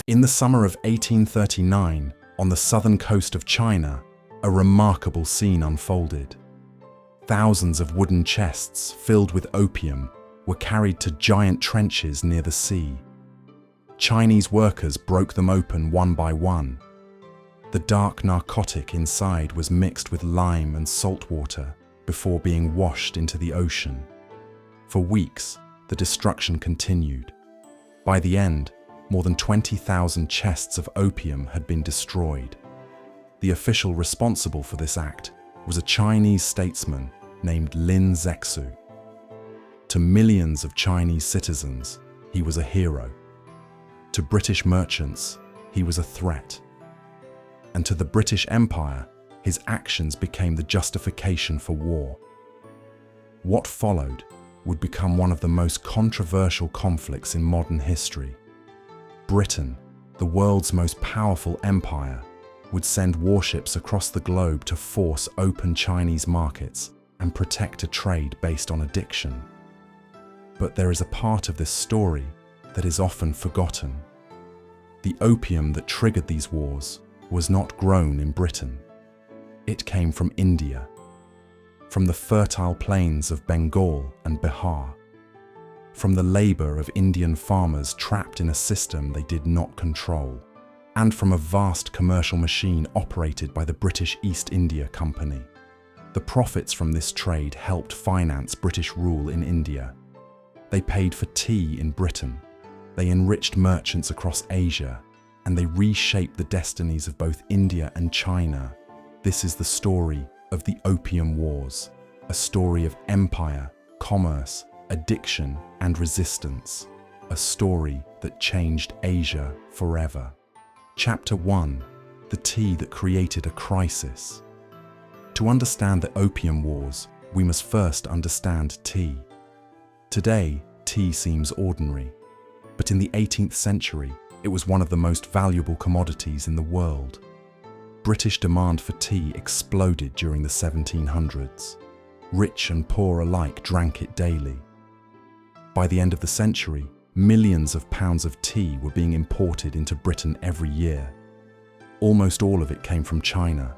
In the summer of 1839, on the southern coast of China, a remarkable scene unfolded. Thousands of wooden chests filled with opium were carried to giant trenches near the sea. Chinese workers broke them open one by one. The dark narcotic inside was mixed with lime and salt water before being washed into the ocean. For weeks, the destruction continued. By the end, more than 20,000 chests of opium had been destroyed. The official responsible for this act was a Chinese statesman named Lin Zexu. To millions of Chinese citizens, he was a hero. To British merchants, he was a threat. And to the British Empire, his actions became the justification for war. What followed would become one of the most controversial conflicts in modern history. Britain, the world's most powerful empire, would send warships across the globe to force open Chinese markets and protect a trade based on addiction. But there is a part of this story that is often forgotten. The opium that triggered these wars was not grown in Britain. It came from India, from the fertile plains of Bengal and Bihar, from the labor of Indian farmers trapped in a system they did not control, and from a vast commercial machine operated by the British East India Company. The profits from this trade helped finance British rule in India. They paid for tea in Britain. They enriched merchants across Asia, and they reshaped the destinies of both India and China. This is the story of the Opium Wars, a story of empire, commerce, addiction, and resistance, a story that changed Asia forever. Chapter 1: The Tea That Created a Crisis. To understand the Opium Wars, we must first understand tea. Today, tea seems ordinary, but in the 18th century, it was one of the most valuable commodities in the world. British demand for tea exploded during the 1700s. Rich and poor alike drank it daily. By the end of the century, millions of pounds of tea were being imported into Britain every year. Almost all of it came from China.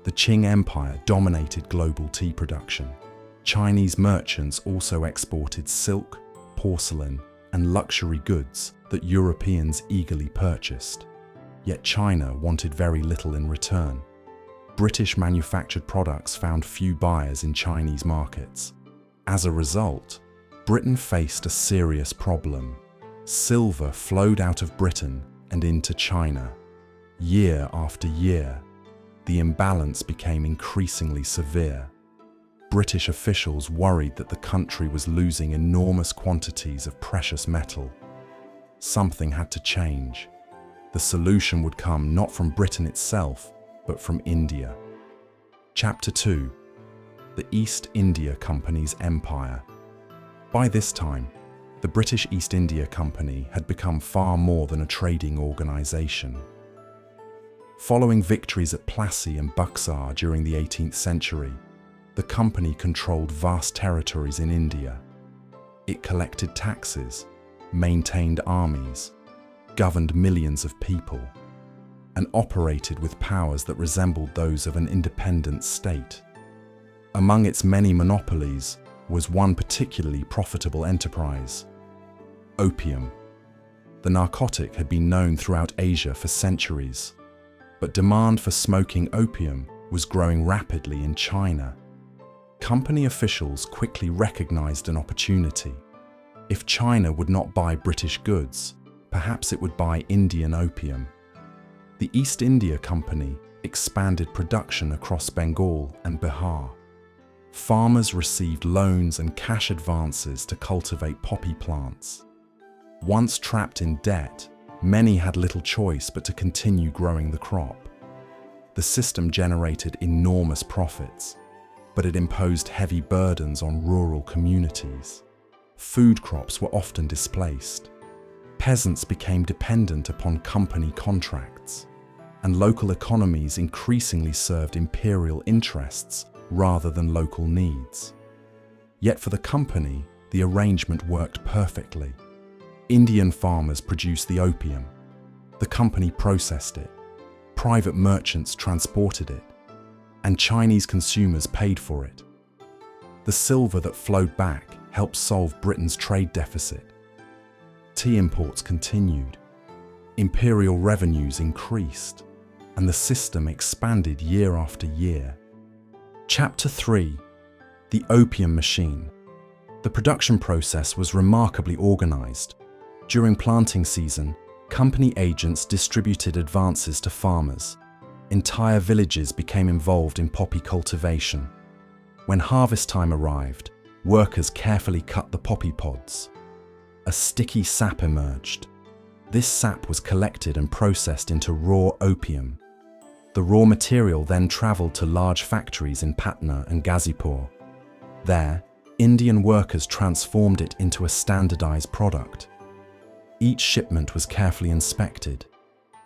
The Qing Empire dominated global tea production. Chinese merchants also exported silk, porcelain, and luxury goods that Europeans eagerly purchased. Yet China wanted very little in return. British manufactured products found few buyers in Chinese markets. As a result, Britain faced a serious problem. Silver flowed out of Britain and into China. Year after year, the imbalance became increasingly severe. British officials worried that the country was losing enormous quantities of precious metal. Something had to change. The solution would come not from Britain itself, but from India. Chapter 2: The East India Company's Empire. By this time, the British East India Company had become far more than a trading organisation. Following victories at Plassey and Buxar during the 18th century, the company controlled vast territories in India. It collected taxes, maintained armies, governed millions of people, and operated with powers that resembled those of an independent state. Among its many monopolies was one particularly profitable enterprise: opium. The narcotic had been known throughout Asia for centuries, but demand for smoking opium was growing rapidly in China. Company officials quickly recognized an opportunity. If China would not buy British goods, perhaps it would buy Indian opium. The East India Company expanded production across Bengal and Bihar. Farmers received loans and cash advances to cultivate poppy plants. Once trapped in debt, many had little choice but to continue growing the crop. The system generated enormous profits, but it imposed heavy burdens on rural communities. Food crops were often displaced. Peasants became dependent upon company contracts, and local economies increasingly served imperial interests rather than local needs. Yet for the company, the arrangement worked perfectly. Indian farmers produced the opium. The company processed it, private merchants transported it, and Chinese consumers paid for it. The silver that flowed back helped solve Britain's trade deficit. Tea imports continued, imperial revenues increased, and the system expanded year after year. Chapter 3: The Opium Machine. The production process was remarkably organized. During planting season, company agents distributed advances to farmers. Entire villages became involved in poppy cultivation. When harvest time arrived, workers carefully cut the poppy pods. A sticky sap emerged. This sap was collected and processed into raw opium. The raw material then traveled to large factories in Patna and Ghazipur. There, Indian workers transformed it into a standardized product. Each shipment was carefully inspected,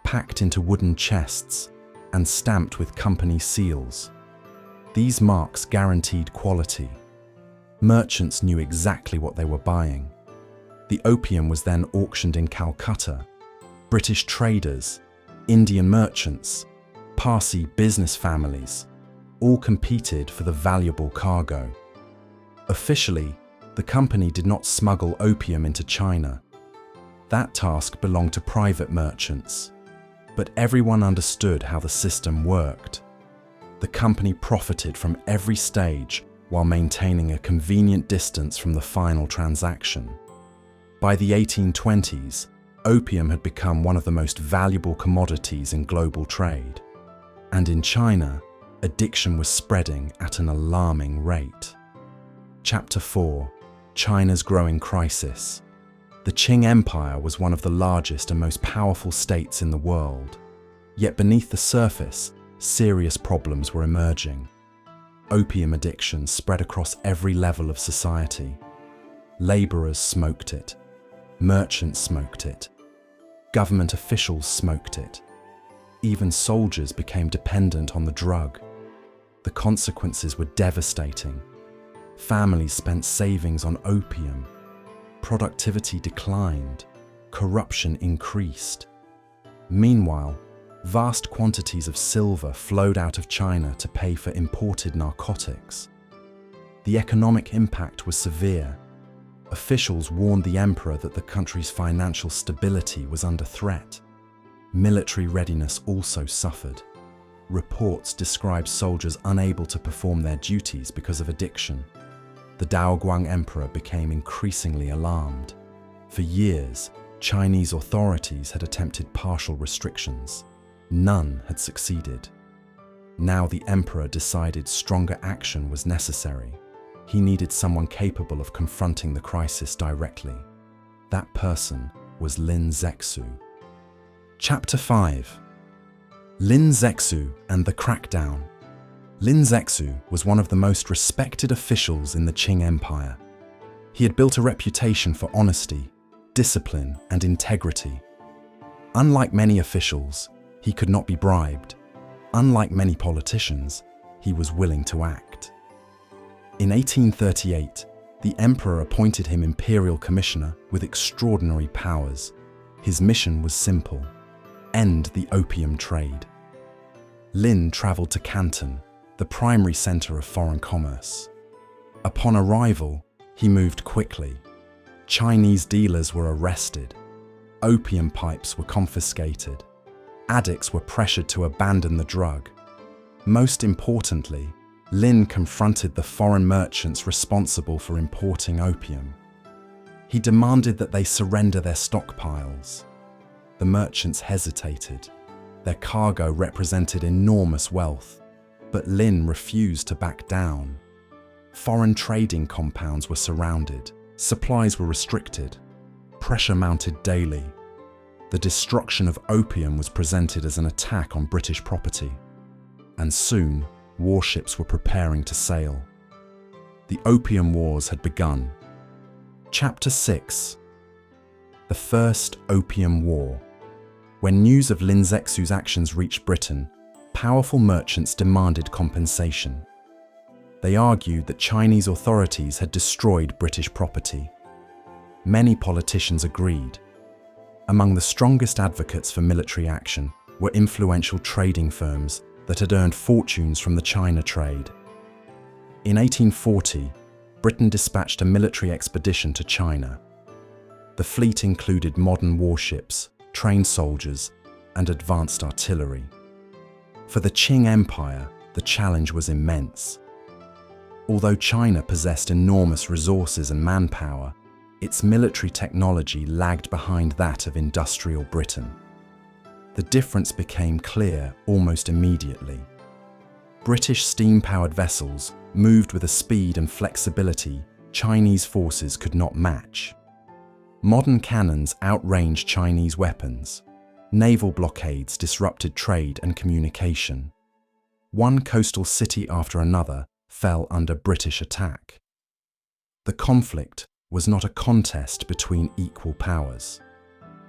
packed into wooden chests, and stamped with company seals. These marks guaranteed quality. Merchants knew exactly what they were buying. The opium was then auctioned in Calcutta. British traders, Indian merchants, Parsi business families, all competed for the valuable cargo. Officially, the company did not smuggle opium into China. That task belonged to private merchants. But everyone understood how the system worked. The company profited from every stage while maintaining a convenient distance from the final transaction. By the 1820s, opium had become one of the most valuable commodities in global trade. And in China, addiction was spreading at an alarming rate. Chapter 4: China's Growing Crisis. The Qing Empire was one of the largest and most powerful states in the world. Yet beneath the surface, serious problems were emerging. Opium addiction spread across every level of society. Laborers smoked it. Merchants smoked it. Government officials smoked it. Even soldiers became dependent on the drug. The consequences were devastating. Families spent savings on opium. Productivity declined. Corruption increased. Meanwhile, vast quantities of silver flowed out of China to pay for imported narcotics. The economic impact was severe. Officials warned the emperor that the country's financial stability was under threat. Military readiness also suffered. Reports described soldiers unable to perform their duties because of addiction. The Daoguang emperor became increasingly alarmed. For years, Chinese authorities had attempted partial restrictions. None had succeeded. Now the emperor decided stronger action was necessary. He needed someone capable of confronting the crisis directly. That person was Lin Zexu. Chapter 5: Lin Zexu and the Crackdown. Lin Zexu was one of the most respected officials in the Qing Empire. He had built a reputation for honesty, discipline, and integrity. Unlike many officials, he could not be bribed. Unlike many politicians, he was willing to act. In 1838, the emperor appointed him imperial commissioner with extraordinary powers. His mission was simple: end the opium trade. Lin traveled to Canton, the primary center of foreign commerce. Upon arrival, he moved quickly. Chinese dealers were arrested. Opium pipes were confiscated. Addicts were pressured to abandon the drug. Most importantly, Lin confronted the foreign merchants responsible for importing opium. He demanded that they surrender their stockpiles. The merchants hesitated. Their cargo represented enormous wealth, but Lin refused to back down. Foreign trading compounds were surrounded. Supplies were restricted. Pressure mounted daily. The destruction of opium was presented as an attack on British property. And soon, warships were preparing to sail. The Opium Wars had begun. Chapter 6: The First Opium War. When news of Lin Zexu's actions reached Britain, powerful merchants demanded compensation. They argued that Chinese authorities had destroyed British property. Many politicians agreed. Among the strongest advocates for military action were influential trading firms that had earned fortunes from the China trade. In 1840, Britain dispatched a military expedition to China. The fleet included modern warships, trained soldiers, and advanced artillery. For the Qing Empire, the challenge was immense. Although China possessed enormous resources and manpower, its military technology lagged behind that of industrial Britain. The difference became clear almost immediately. British steam-powered vessels moved with a speed and flexibility Chinese forces could not match. Modern cannons outranged Chinese weapons. Naval blockades disrupted trade and communication. One coastal city after another fell under British attack. The conflict was not a contest between equal powers.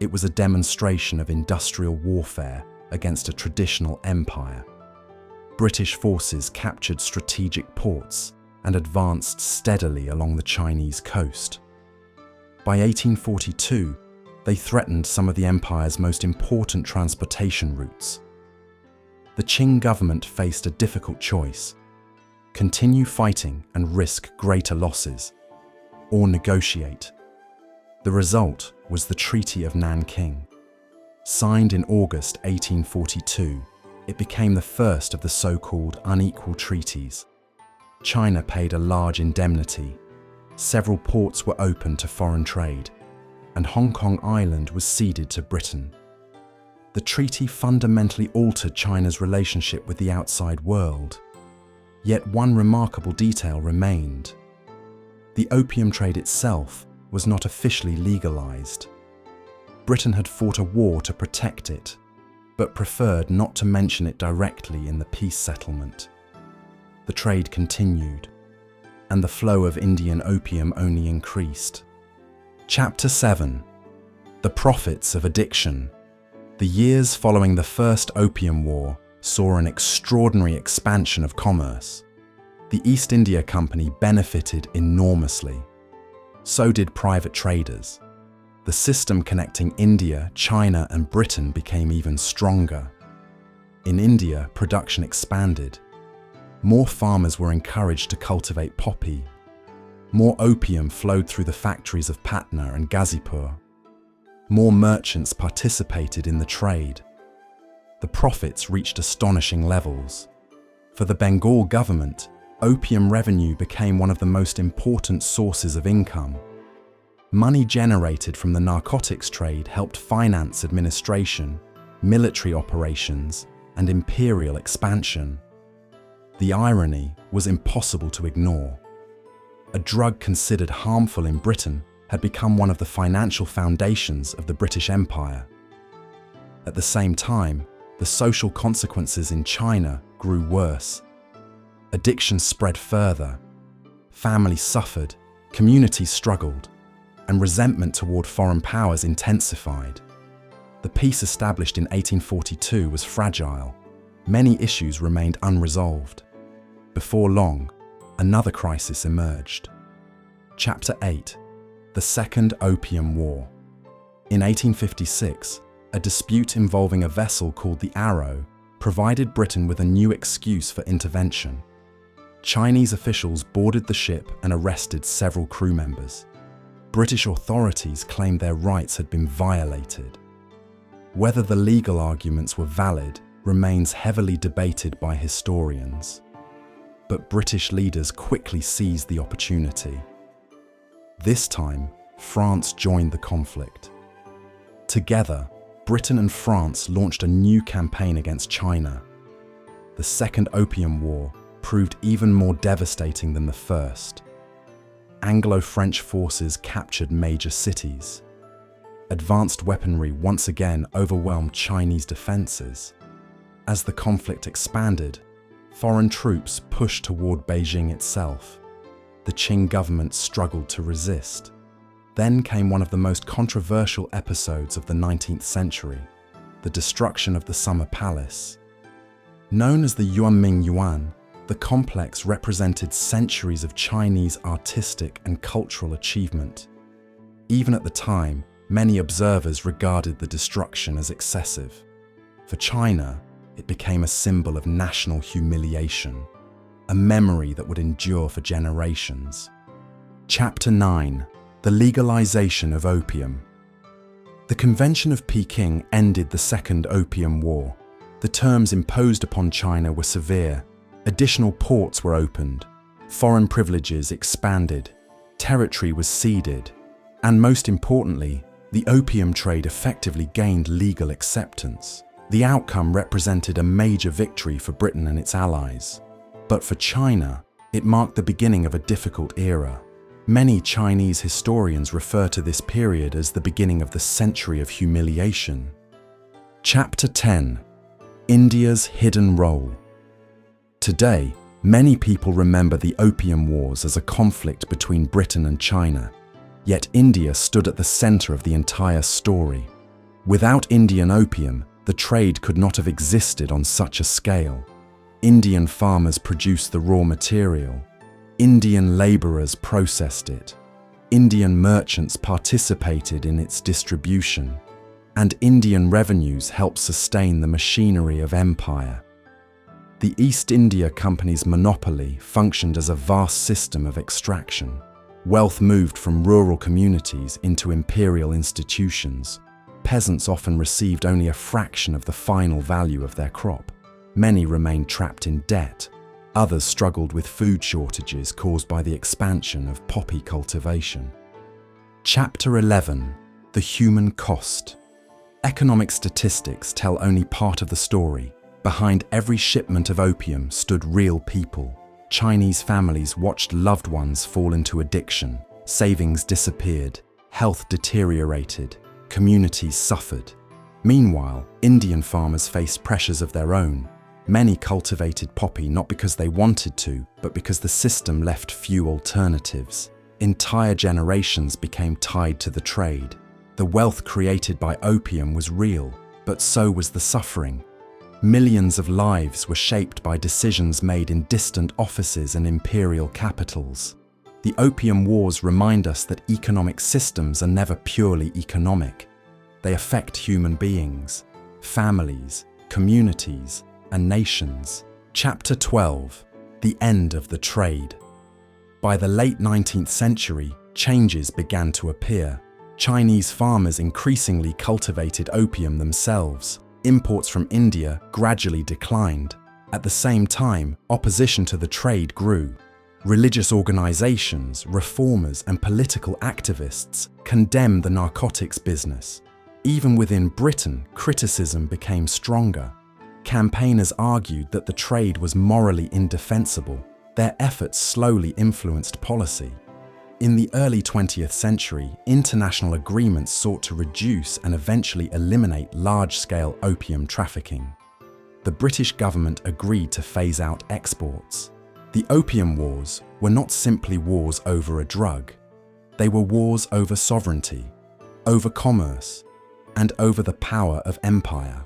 It was a demonstration of industrial warfare against a traditional empire. British forces captured strategic ports and advanced steadily along the Chinese coast. By 1842, they threatened some of the empire's most important transportation routes. The Qing government faced a difficult choice: continue fighting and risk greater losses, or negotiate. The result was the Treaty of Nanking. Signed in August 1842, it became the first of the so-called unequal treaties. China paid a large indemnity. Several ports were opened to foreign trade, and Hong Kong Island was ceded to Britain. The treaty fundamentally altered China's relationship with the outside world. Yet one remarkable detail remained. The opium trade itself was not officially legalized. Britain had fought a war to protect it, but preferred not to mention it directly in the peace settlement. The trade continued, and the flow of Indian opium only increased. Chapter 7: The Profits of Addiction. The years following the First Opium War saw an extraordinary expansion of commerce. The East India Company benefited enormously. So did private traders. The system connecting India, China, and Britain became even stronger. In India, production expanded. More farmers were encouraged to cultivate poppy. More opium flowed through the factories of Patna and Ghazipur. More merchants participated in the trade. The profits reached astonishing levels. For the Bengal government, opium revenue became one of the most important sources of income. Money generated from the narcotics trade helped finance administration, military operations, and imperial expansion. The irony was impossible to ignore. A drug considered harmful in Britain had become one of the financial foundations of the British Empire. At the same time, the social consequences in China grew worse. Addiction spread further. Families suffered, communities struggled, and resentment toward foreign powers intensified. The peace established in 1842 was fragile. Many issues remained unresolved. Before long, another crisis emerged. Chapter 8: The Second Opium War. In 1856, a dispute involving a vessel called the Arrow provided Britain with a new excuse for intervention. Chinese officials boarded the ship and arrested several crew members. British authorities claimed their rights had been violated. Whether the legal arguments were valid remains heavily debated by historians. But British leaders quickly seized the opportunity. This time, France joined the conflict. Together, Britain and France launched a new campaign against China. The Second Opium War proved even more devastating than the first. Anglo-French forces captured major cities. Advanced weaponry once again overwhelmed Chinese defenses. As the conflict expanded, foreign troops pushed toward Beijing itself. The Qing government struggled to resist. Then came one of the most controversial episodes of the 19th century, the destruction of the Summer Palace. Known as the Yuanming Yuan, the complex represented centuries of Chinese artistic and cultural achievement. Even at the time, many observers regarded the destruction as excessive. For China, it became a symbol of national humiliation, a memory that would endure for generations. Chapter 9: The Legalization of Opium. The Convention of Peking ended the Second Opium War. The terms imposed upon China were severe. Additional ports were opened, foreign privileges expanded, territory was ceded, and most importantly, the opium trade effectively gained legal acceptance. The outcome represented a major victory for Britain and its allies. But for China, it marked the beginning of a difficult era. Many Chinese historians refer to this period as the beginning of the century of humiliation. Chapter 10: India's Hidden Role. Today, many people remember the Opium Wars as a conflict between Britain and China, yet India stood at the center of the entire story. Without Indian opium, the trade could not have existed on such a scale. Indian farmers produced the raw material. Indian laborers processed it. Indian merchants participated in its distribution. And Indian revenues helped sustain the machinery of empire. The East India Company's monopoly functioned as a vast system of extraction. Wealth moved from rural communities into imperial institutions. Peasants often received only a fraction of the final value of their crop. Many remained trapped in debt. Others struggled with food shortages caused by the expansion of poppy cultivation. Chapter 11: The Human Cost. Economic statistics tell only part of the story. Behind every shipment of opium stood real people. Chinese families watched loved ones fall into addiction. Savings disappeared. Health deteriorated. Communities suffered. Meanwhile, Indian farmers faced pressures of their own. Many cultivated poppy not because they wanted to, but because the system left few alternatives. Entire generations became tied to the trade. The wealth created by opium was real, but so was the suffering. Millions of lives were shaped by decisions made in distant offices and imperial capitals. The Opium Wars remind us that economic systems are never purely economic. They affect human beings, families, communities, and nations. Chapter 12: The End of the Trade. By the late 19th century, changes began to appear. Chinese farmers increasingly cultivated opium themselves. Imports from India gradually declined. At the same time, opposition to the trade grew. Religious organizations, reformers, and political activists condemned the narcotics business. Even within Britain, criticism became stronger. Campaigners argued that the trade was morally indefensible. Their efforts slowly influenced policy. In the early 20th century, international agreements sought to reduce and eventually eliminate large-scale opium trafficking. The British government agreed to phase out exports. The Opium Wars were not simply wars over a drug. They were wars over sovereignty, over commerce, and over the power of empire.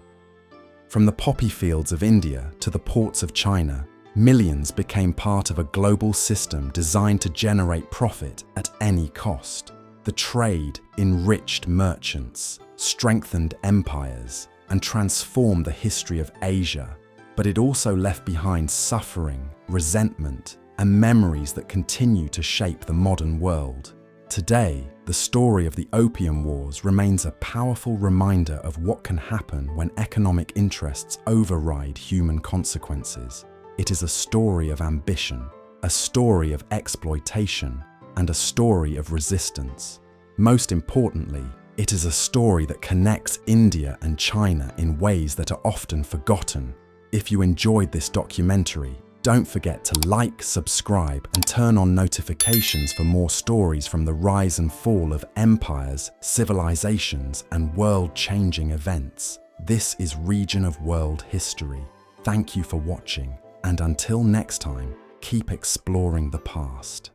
From the poppy fields of India to the ports of China, millions became part of a global system designed to generate profit at any cost. The trade enriched merchants, strengthened empires, and transformed the history of Asia. But it also left behind suffering, resentment, and memories that continue to shape the modern world. Today, the story of the Opium Wars remains a powerful reminder of what can happen when economic interests override human consequences. It is a story of ambition, a story of exploitation, and a story of resistance. Most importantly, it is a story that connects India and China in ways that are often forgotten. If you enjoyed this documentary, don't forget to like, subscribe, and turn on notifications for more stories from the rise and fall of empires, civilizations, and world-changing events. This is Region of World History. Thank you for watching. And until next time, keep exploring the past.